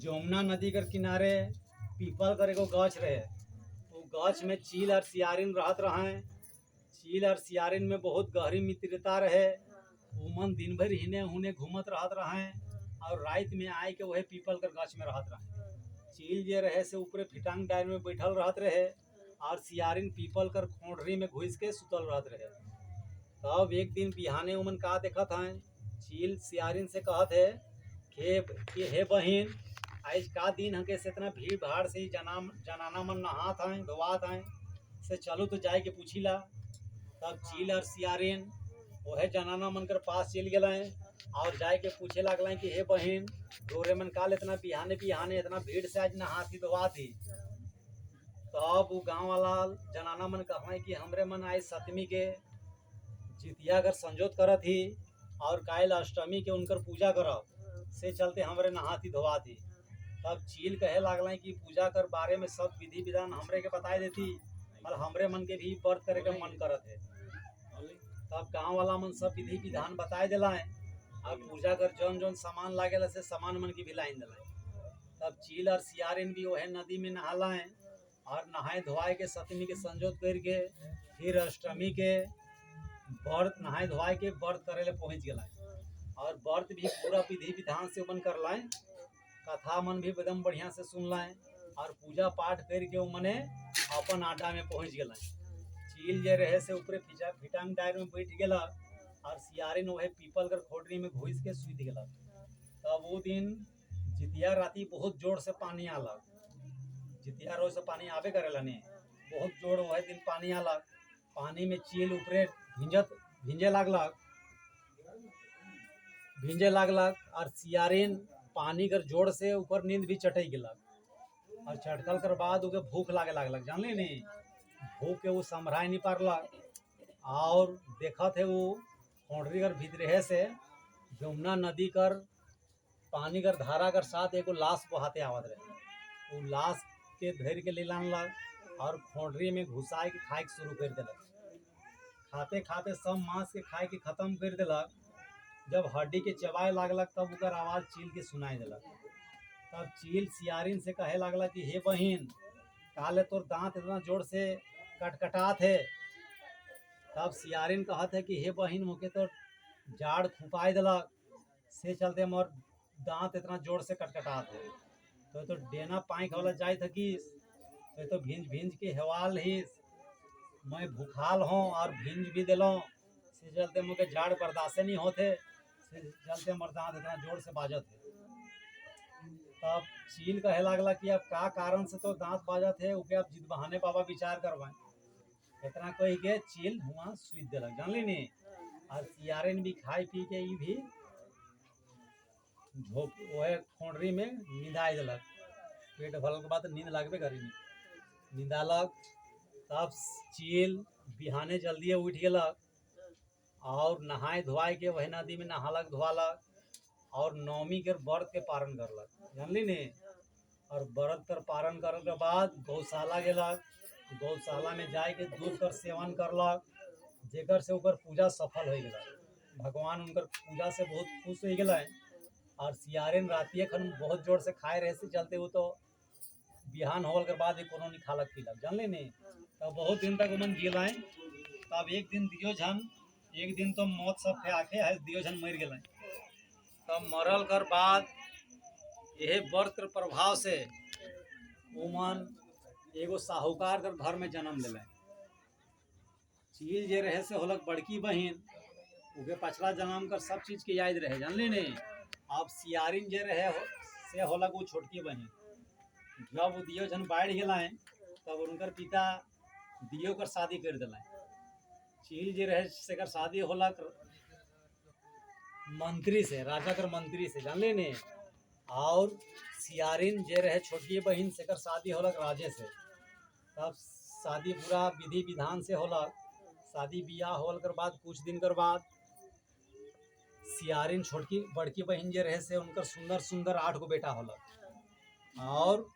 जमुना नदी कर किनारे पीपल कर एगो गाछ रहे। वो गाछ में चील और सियारिन रहत रहे। चील और सियारिन में बहुत गहरी मित्रता रहे। उमन दिन भर हिने हुने घूमत रहत रहे और रात में आए के वही पीपल कर गाछ में रहत रहे। चील जे रहे से ऊपरे फिटांग डायर में बैठल रहत रहे और सियारिन पीपल कर खोंडरी में घुस के सुतल रहत रहे। तब एक दिन बिहाने उमन का देखत हैं, चील सियारिन से कहत है कि हे बहिन, आज का दिन हके से इतना भीड़ भाड़ से ही जनाना मन नहात हैं धोवात हैं, से चलो तो जाए के पूछी ला। तब चील और सियारिन वह जनाना मन कर पास चल गए और जाए के पूछे लगल कि हे बहिन, तोरे मन काल इतना बिहाने बिहाने इतना भीड़ से आज नहाती धोवाती। तब वो गाँव वाला जनाना मन कहे कि हमरे मन आज सतमी के जितिया कर संजोत करत ही और काल अष्टमी के उनकर पूजा करब, से चलते हमरे नहाती धोवाती। तब चील कहे लागल कि पूजा कर बारे में सब विधि विधान हमरे के बताए देती और हमरे मन के भी व्रत करे के मन करत है। तब गाँव वाला मन सब विधि विधान बताए दिला और पूजा कर जौन जौन सामान लागेला से सामान मन की भी लाइन दिला। तब चील और सियारिन भी वह नदी में नहाला और नहाए धोआए के सतमी के संजोत करके फिर अष्टमी के व्रत नहाए धोआए के व्रत करे ले पहुँच गए और व्रत भी पूरा विधि विधान से मन कर लाए। कथा मन भी एकदम बढ़िया से सुन लाए और पूजा पाठ करके मने अपन आटा में पहुँच गए। चील जे रहे से ऊपरे फिटांग डायर में बैठ गया और सियारिन वह पीपल कर खोडरी में घुस के सुत गया। तब वो दिन जितिया राती बहुत जोर से पानी आला। जितिया रोज से पानी आवे करेला नहीं, बहुत जोर वह दिन पानी आला। पानी में चील ऊपरे भिंजे लागलक और सियारिन पानी कर जोर से ऊपर नींद भी चटे गेलक और चटकल कर बाद उके भूख लागे लागलक। जानली नहीं, भूख के वो संभराए नहीं पारलक और देखत है वो खोंडरी कर भीतरे से जमुना नदी कर पानी कर धारा कर साथ एगो लाश बहाते आवत रहे। वो लाश के धर के ले लानलक और खोंडरी में घुसाए के खाए के शुरू कर दिलक। खाते खाते सब मांस के खाए के खत्म कर दिलक। जब हड्डी के चबाए लागलक तब उकर आवाज चील के सुनाई दिलक। तब चील सियारिन से कहे लागला कि हे बहिन, काले तोर दांत इतना जोर से कटकटात है। तब सियारिन कहत है कि हे बहिन, मुके तो जाड़ खुपाए दिलक, से चलते मोर दांत इतना जोर से कटकटात है। तो डेना पाइक वाला जाए थकीस, तो भिंज भिंज के हेवाल ही मैं भूखाल हूँ और भिंज भी दिलों, से चलते मुझे जाड़ बर्दाश्त नहीं होते, से चलते मोर दांत इतना जोर से बाजत है। तब चील कहे लागला कि अब का कारण से तो दांत बाजत है, उके अब जिद बहाने बाबा विचार करवाएं। इतना कही के चील हुआ सुत दिलक। जानली नहीं, और सियारिन भी खाई पी के ई भी झोप वह खोंडरी में नींदाई दिलक। पेट भरल के बाद नींद लागबे करी नींदालक। तब चील बिहाने जल्दी उठ गेलक और नहाए धोआए के वही नदी में नहालक धोआलक और नौमी के व्रत के पारण करलक। जानली नहीं, और व्रत कर पारण करने के बाद गौशाला गेलक। गौशाला में जाए के दूध कर सेवन करलक, जेकर से ऊपर पूजा सफल हो गया। भगवान उनकर पूजा से बहुत खुश हो गए और सियारिन रातिए खन बहुत जोर से खाए रहे से चलते वो तो बिहान होल के बाद ही कोनो नहीं खालक पीलक। जानले नहीं, तब बहुत दिन तक उमन जिलाए। तब एक दिन एक दिन तो मौत सब पे आके है, दियो झन मर गए। तब मरल कर बाद यह व्रत कर प्रभाव से उमन एगो साहूकार कर घर में जन्म ले। चील जे रहे से होलक बड़की बहिन, उके पछला जन्म कर सब चीज के याद रहे। जानली नहीं, अब सियारिन जे रहे से होलक वो छोटकी बहिन। जब वो दियो जन बाढ़ गए तब उनकर पिता दियो कर शादी कर दिला। चील जे रहे से कर शादी होलक मंत्री से, राजा कर मंत्री से। जानले नहीं, और सियारिन जे रहे छोटकी बहिन से कर शादी होलक राजे से। तब शादी पूरा विधि विधान से होलक। शादी बियाह होल कर बाद कुछ दिन कर बाद सियारिन छोटकी बड़की बहिन जे रहे से उनकर सुंदर सुंदर 8 गो बेटा होलक और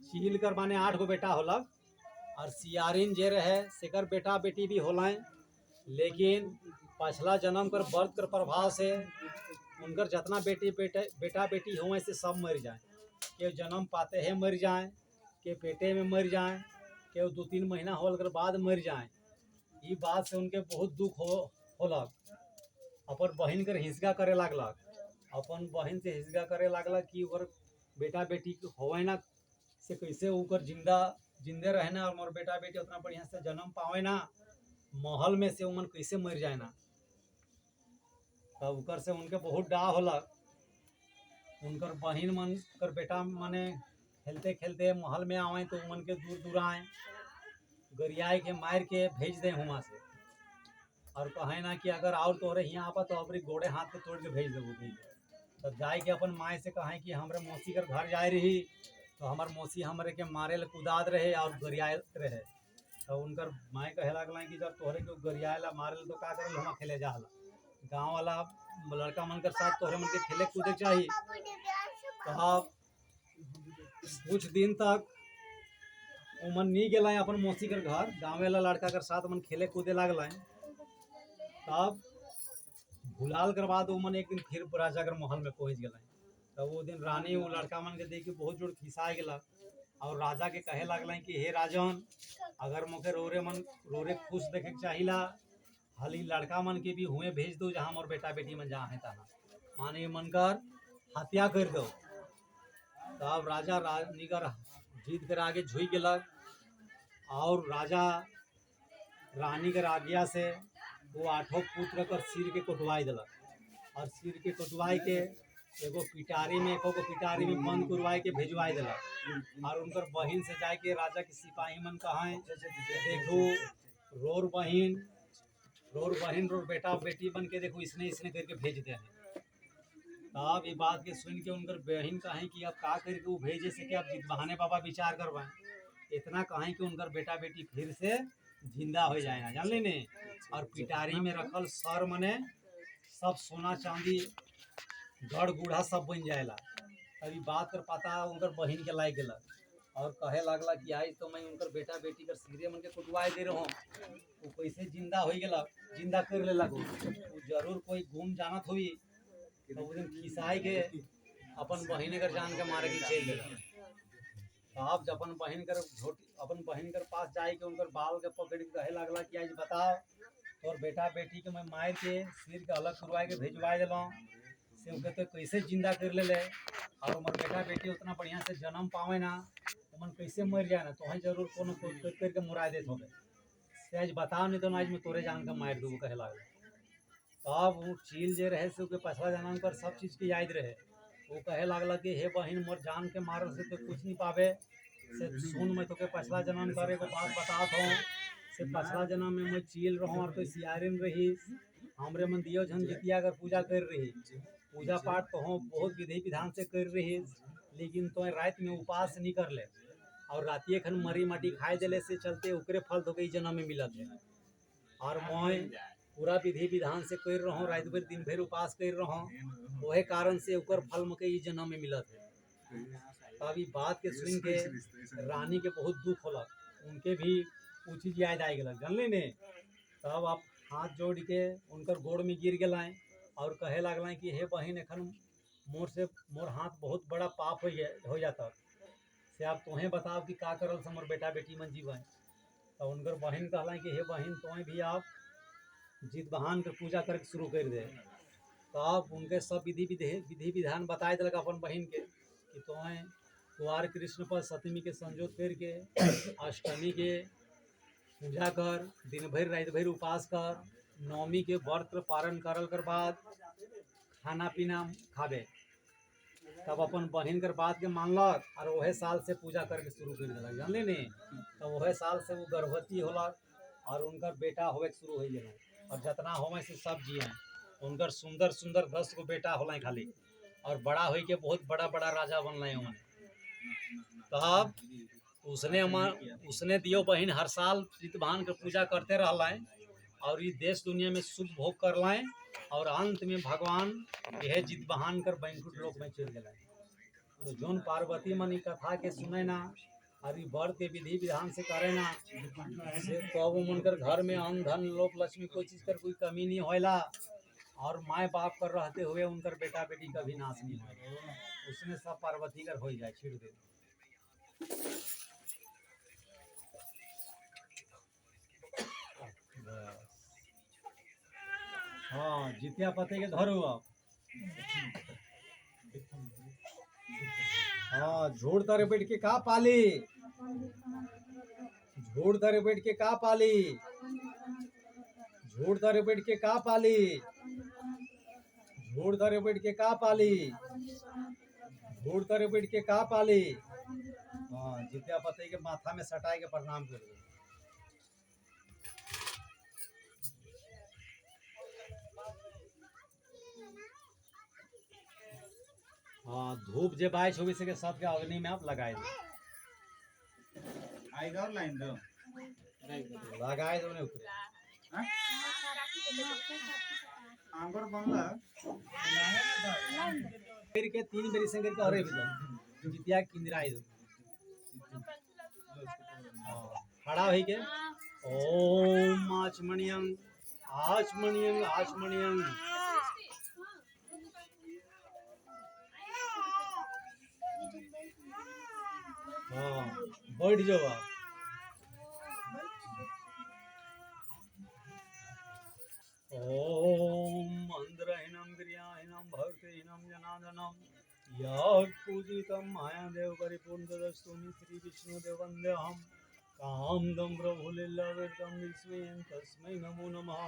चील कर माने 8 गो बेटा होलक और सियारिन जे रहे सेकर बेटा बेटी भी होलाएं। लेकिन पछला जन्म कर व्रत कर प्रभाव से उनकर जितना बेटा बेटी हो से सब मर जाए, के जन्म पाते हैं मर जाए, के पेटे में मर जाए, के 2-3 महीना होल कर बाद मर जाए। ये बात से उनके बहुत दुख होलक। अपन बहन कर हिस्सा करे लागलक, अपन बहन से हिस्सा करे लागलक कि ओकर बेटा बेटी होवे ना से कैसे ओकर जिंदे रहे ना, और मोर बेटा बेटी उतना बढ़िया से जन्म पावे ना, महल में से उमन कैसे मर जाए ना। तब उकर से उनके बहुत डा होलक। उनकर बहन मन कर बेटा मने खेलते खेलते महल में आवे तो उमन के दूर दूर आए, गरियाए के मार के भेज दे हुआ से, और कहे ना कि अगर और तोहरे यहाँ आपा तो अपनी गोड़े हाथ के तोड़ के भेज देबो। तब जाए के अपन माए से कहे कि हमरे मौसी कर घर जाए रही, तो हमार मौसी हमरे के मारे ला कुदात रहे और गरियात रहे। तो उनकर माए कहे लगल कि जब तोहरे के गरियाए ला मारे ला तो का करे हम खेले जा ला, गाँव वाला लड़का मन के साथ तोहरे मन के खेले कूदे चाहिए। तो कुछ दिन तक उमन नहीं गए अपन मौसी कर घर, गाँव वाला लड़का कर साथ मन खेले कूदे लागल। तब भुलाल कर बाद उमन एक दिन फिर राजा कर महल में पहुंच गए। तब वो दिन रानी वो लड़का मन के देख के बहुत जोर खिसा गया, और राजा के कहे लगल कि हे राजन, अगर मोके रोरे खुश देखे के चाहिला, हाली लड़का मन के भी हुए भेज दो जहाँ मोर बेटा बेटी मन जहाँ है तहाँ, माने मन कर हत्या कर दो। तब राजा रानी कर जीत कर आगे झुक गलक, और राजा रानी कर आज्ञा से वो 8 पुत्र कर सिर के कटवाई दिलक, और सिर के कटवाई के एगो पिटारी में बंद करवाई के भेजवाई दिलक। और उनकर बहन से जाए के राजा के सिपाही मन कहें देखो रोर बहन रोर बेटा बेटी बन के देखो इसने करके भेज दे हैं। तब ये बात के सुन के उनकर बहन कहें कि अब का करके वो भेजे से कि अब बहाने बाबा विचार करवाएं, इतना कहें कि उनकर बेटा बेटी फिर से जिंदा हो जाए ना, जान लेने। और पिटारी में रखल सर मने सब सोना चांदी गढ़ गुढ़ा सब बन जाएला। अभी बात कर पता उनकर बहन के लाई गलक, और कहे लगला कि आज तो मैं उनकर बेटा बेटी कर सिरे मन के कुटवाए दे रहा हूँ, वो कैसे जिंदा हो गया, जिंदा कर ले लगो, वो जरूर कोई गुम जानत हुई। तो वो दिन खिसाई के अपन बहन कर जान के मारे के चल गया। आप जब अपन बहन कर पास जाए के उनकर बाल के पकड़ के कहे लगला कि आज बताओ तोर बेटा बेटी के मैं मार के सिर के अलग करवाए के भेजवाए दिलों से उनके तो कैसे जिंदा कर ले, और हमारे बेटा बेटी उतना बढ़िया से जन्म पावे ना, तो मन कैसे मर जाए ना, तो वहीं जरूर कोनो करके मुरा देते हो से आज बताओ, नहीं तो आज मैं तोरे जान का मार दूँ कहे लगे। तब वो चील जे रहे से उनके पछला जन्म पर सब चीज़ की याद रहे। वो कहे लगल कि हे बहन मोर जान के मारल से तो कुछ नहीं पावे, से सुन मैं तो के पछला जन्म करे को बात बतात हूँ, से पछला जन्म में मैं चील रहूँ और तो सियारिन रही, हमरे मन दियो झन जितिया कर पूजा कर रही, पूजा पाठ तो हम बहुत विधि विधान से कर रही, लेकिन तो रात में उपास नहीं कर ले, और रातिए खन मरी माटी खाए दिले से चलते उकरे फल तो कई जन्म में मिलत है। और मैं पूरा विधि विधान से कर रहा हूँ, रात भर दिन भर उपास कर रहा हूँ, वही कारण से उकर फल मके ई जन्म में मिलत है। तब ये बात के सुन के रानी के बहुत दुख होलक, उनके भी वो चीज याद आ गलक, जानली ने। तब आप हाथ जोड़ के उनकर गोड़ में गिर गए और कहे लगल कि हे बहन एखन मोर हाथ बहुत बड़ा पाप हो जाता से, आप तुम्हें बताओ कि का करल से मोर बेटा बेटी मन जीवन। तो उनकर बहन कहला कि हे बहन तुम्हें भी आप जीत बहान कर पूजा करके शुरू कर दे। तो आप उनके सब विधि विधान बताए दिलक अपन बहन के कि तुम्हें कुआर कृष्ण पर सप्तमी के संजोग करके अष्टमी के पूजा कर, दिन भर रात भर उपास कर, नवमी के व्रत पारण करल कर बाद खाना पीना खाबे। तब अपन बहन कर बात के मानलक और वह साल से पूजा करके शुरू कर दिलक, जानले नहीं। तब वह साल से वो गर्भवती होलक और उनकर बेटा होवे के शुरू हो गए, और जितना होवे से सब जिए उनकर सुंदर सुंदर 10 गो बेटा होल खाली, और बड़ा हो के बहुत बड़ा बड़ा राजा बनल उन्हें। तब उसने दियो बहन हर साल जितवाहन के पूजा करते रहल, और ये देश दुनिया में सुख भोग कर, और अंत में भगवान यह जितवाहन कर बैंकुट लोक में चल गए। तो जोन पार्वती मन ई कथा के सुने ना और व्रत के विधि विधान से करे ना, से तो उनकर घर में अन्न धन लोक लक्ष्मी कोई चीज कर कोई कमी नहीं होला। और माए बाप कर रहते हुए उनकर बेटा बेटी कभी नाश नहीं हो, उसने सब पार्वती कर हो जाए छिड़ दे। बस। हाँ जितिया पते के धरो अब। हाँ झोड़ तारे बैठ के का पाली, झोड़ तारे बैठ के का पाली, झोड़ तारे बैठ के का पाली, झोड़ तारे बैठ के का पाली, झोड़ तारे बैठ के का पाली। हाँ जितिया पते के माथा में सटाए के प्रणाम कर दो। हाँ धूप जे बाय 24 के साथ के अग्नि में आप लगाए दो, आइदर लाइन दो लगाए दो ने ऊपर। आंगर बनला फिर के 3 बेरी संगे के अरे भी जितिया किंदराई दो। खड़ा होई के ओम आचमणियं आचमणियं आचमणियं। हाँ बैठ जाओ आप। ओम मंत्रहीनं क्रियाहीनं भक्तिहीनं जनार्दनं यत् पूजितं मायादेव परिपूर्णतदस्तुमि श्री विष्णुदेव वन्देऽहं कामदं प्रभुलीलावृतं विस्मयं तस्मै नमो नमः।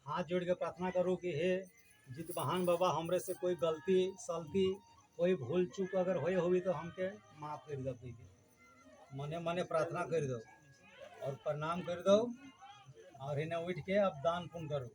हाथ जोड़ के प्रार्थना करो कि हे जित बहान बाबा हमरे से कोई गलती सलती कोई भूल चूक अगर होए होगी तो हमके माफ कर दो। मने मने प्रार्थना कर दो और प्रणाम कर दो और इन्हें उठ के अब दान पुण्य करो।